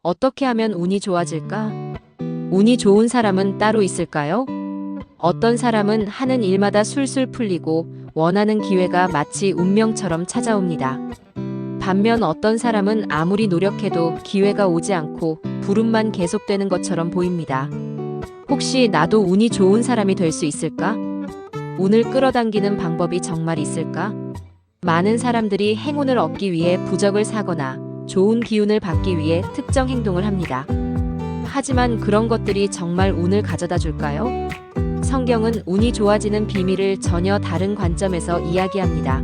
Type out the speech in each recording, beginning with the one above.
어떻게 하면 운이 좋아질까? 운이 좋은 사람은 따로 있을까요? 어떤 사람은 하는 일마다 술술 풀리고 원하는 기회가 마치 운명처럼 찾아옵니다. 반면 어떤 사람은 아무리 노력해도 기회가 오지 않고 불운만 계속되는 것처럼 보입니다. 혹시 나도 운이 좋은 사람이 될 수 있을까? 운을 끌어당기는 방법이 정말 있을까? 많은 사람들이 행운을 얻기 위해 부적을 사거나 좋은 기운을 받기 위해 특정 행동을 합니다. 하지만 그런 것들이 정말 운을 가져다 줄까요? 성경은 운이 좋아지는 비밀을 전혀 다른 관점에서 이야기합니다.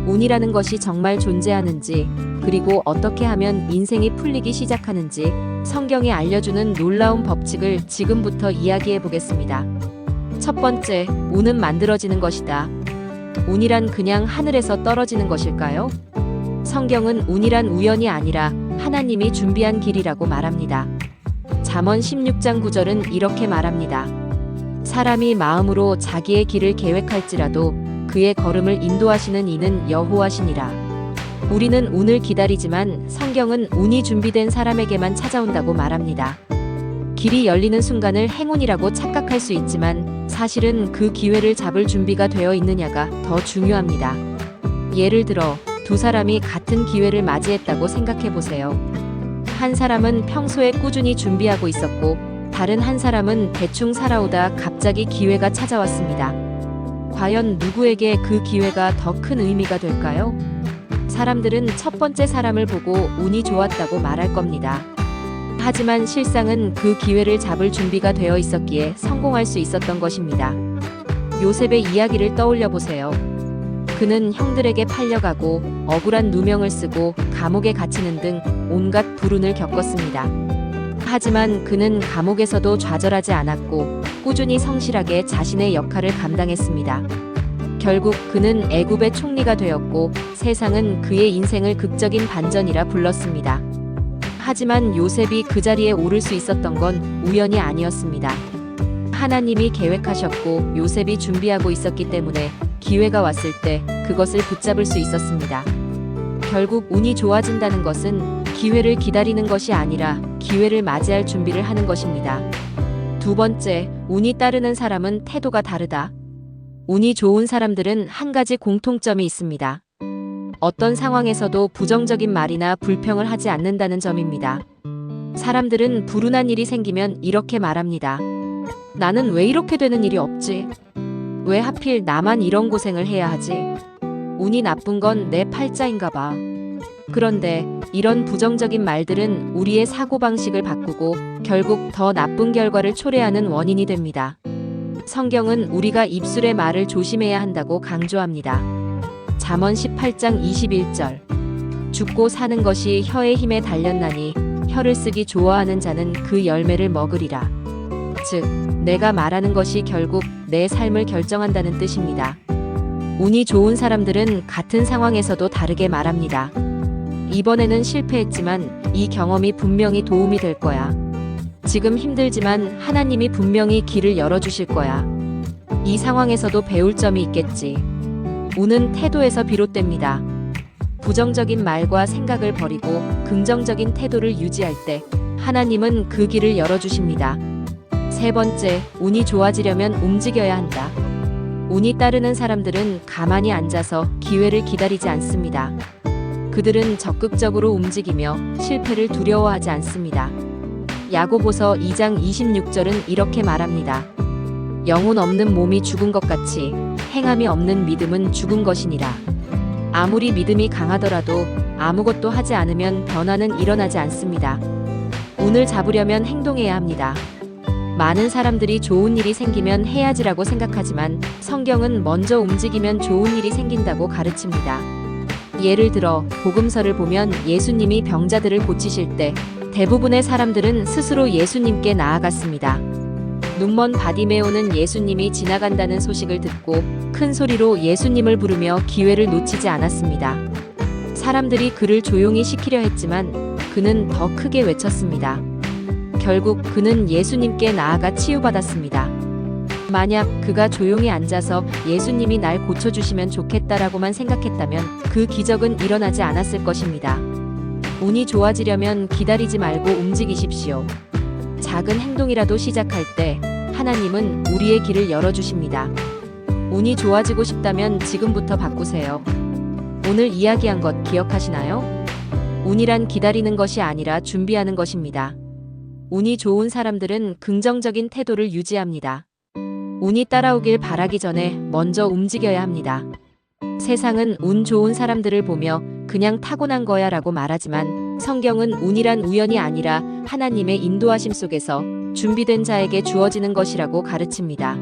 운이라는 것이 정말 존재하는지, 그리고 어떻게 하면 인생이 풀리기 시작하는지 성경이 알려주는 놀라운 법칙을 지금부터 이야기해 보겠습니다. 첫 번째, 운은 만들어지는 것이다. 운이란 그냥 하늘에서 떨어지는 것일까요? 성경은 운이란 우연이 아니라 하나님이 준비한 길이라고 말합니다. 잠언 16장 9절은 이렇게 말합니다. 사람이 마음으로 자기의 길을 계획할지라도 그의 걸음을 인도하시는 이는 여호와시니라. 우리는 운을 기다리지만 성경은 운이 준비된 사람에게만 찾아온다고 말합니다. 길이 열리는 순간을 행운이라고 착각할 수 있지만 사실은 그 기회를 잡을 준비가 되어 있느냐가 더 중요합니다. 예를 들어 두 사람이 같은 기회를 맞이했다고 생각해 보세요. 한 사람은 평소에 꾸준히 준비하고 있었고 다른 한 사람은 대충 살아오다 갑자기 기회가 찾아왔습니다. 과연 누구에게 그 기회가 더 큰 의미가 될까요? 사람들은 첫 번째 사람을 보고 운이 좋았다고 말할 겁니다. 하지만 실상은 그 기회를 잡을 준비가 되어 있었기에 성공할 수 있었던 것입니다. 요셉의 이야기를 떠올려 보세요. 그는 형들에게 팔려가고 억울한 누명을 쓰고 감옥에 갇히는 등 온갖 불운을 겪었습니다. 하지만 그는 감옥에서도 좌절하지 않았고 꾸준히 성실하게 자신의 역할을 감당했습니다. 결국 그는 애굽의 총리가 되었고 세상은 그의 인생을 극적인 반전이라 불렀습니다. 하지만 요셉이 그 자리에 오를 수 있었던 건 우연이 아니었습니다. 하나님이 계획하셨고 요셉이 준비하고 있었기 때문에 기회가 왔을 때 그것을 붙잡을 수 있었습니다. 결국 운이 좋아진다는 것은 기회를 기다리는 것이 아니라 기회를 맞이할 준비를 하는 것입니다. 두 번째, 운이 따르는 사람은 태도가 다르다. 운이 좋은 사람들은 한 가지 공통점이 있습니다. 어떤 상황에서도 부정적인 말이나 불평을 하지 않는다는 점입니다. 사람들은 불운한 일이 생기면 이렇게 말합니다. 나는 왜 이렇게 되는 일이 없지? 왜 하필 나만 이런 고생을 해야 하지? 운이 나쁜 건 내 팔자인가 봐. 그런데 이런 부정적인 말들은 우리의 사고방식을 바꾸고 결국 더 나쁜 결과를 초래하는 원인이 됩니다. 성경은 우리가 입술의 말을 조심해야 한다고 강조합니다. 잠언 18장 21절. 죽고 사는 것이 혀의 힘에 달렸나니 혀를 쓰기 좋아하는 자는 그 열매를 먹으리라. 즉, 내가 말하는 것이 결국 내 삶을 결정한다는 뜻입니다. 운이 좋은 사람들은 같은 상황에서도 다르게 말합니다. 이번에는 실패했지만 이 경험이 분명히 도움이 될 거야. 지금 힘들지만 하나님이 분명히 길을 열어주실 거야. 이 상황에서도 배울 점이 있겠지. 운은 태도에서 비롯됩니다. 부정적인 말과 생각을 버리고 긍정적인 태도를 유지할 때 하나님은 그 길을 열어주십니다. 세 번째, 운이 좋아지려면 움직여야 한다. 운이 따르는 사람들은 가만히 앉아서 기회를 기다리지 않습니다. 그들은 적극적으로 움직이며 실패를 두려워하지 않습니다. 야고보서 2장 26절은 이렇게 말합니다. 영혼 없는 몸이 죽은 것 같이 행함이 없는 믿음은 죽은 것이니라. 아무리 믿음이 강하더라도 아무것도 하지 않으면 변화는 일어나지 않습니다. 운을 잡으려면 행동해야 합니다. 많은 사람들이 좋은 일이 생기면 해야지라고 생각하지만 성경은 먼저 움직이면 좋은 일이 생긴다고 가르칩니다. 예를 들어 복음서를 보면 예수님이 병자들을 고치실 때 대부분의 사람들은 스스로 예수님께 나아갔습니다. 눈먼 바디메오는 예수님이 지나간다는 소식을 듣고 큰 소리로 예수님을 부르며 기회를 놓치지 않았습니다. 사람들이 그를 조용히 시키려 했지만 그는 더 크게 외쳤습니다. 결국 그는 예수님께 나아가 치유받았습니다. 만약 그가 조용히 앉아서 예수님이 날 고쳐주시면 좋겠다라고만 생각했다면 그 기적은 일어나지 않았을 것입니다. 운이 좋아지려면 기다리지 말고 움직이십시오. 작은 행동이라도 시작할 때 하나님은 우리의 길을 열어주십니다. 운이 좋아지고 싶다면 지금부터 바꾸세요. 오늘 이야기한 것 기억하시나요? 운이란 기다리는 것이 아니라 준비하는 것입니다. 운이 좋은 사람들은 긍정적인 태도를 유지합니다. 운이 따라오길 바라기 전에 먼저 움직여야 합니다. 세상은 운 좋은 사람들을 보며 그냥 타고난 거야 라고 말하지만 성경은 운이란 우연이 아니라 하나님의 인도하심 속에서 준비된 자에게 주어지는 것이라고 가르칩니다.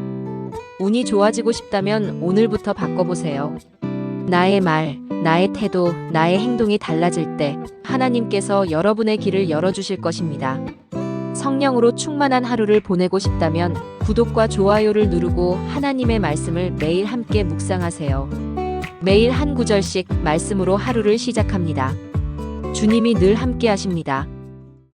운이 좋아지고 싶다면 오늘부터 바꿔보세요. 나의 말, 나의 태도, 나의 행동이 달라질 때 하나님께서 여러분의 길을 열어주실 것입니다. 성령으로 충만한 하루를 보내고 싶다면 구독과 좋아요를 누르고 하나님의 말씀을 매일 함께 묵상하세요. 매일 한 구절씩 말씀으로 하루를 시작합니다. 주님이 늘 함께 하십니다.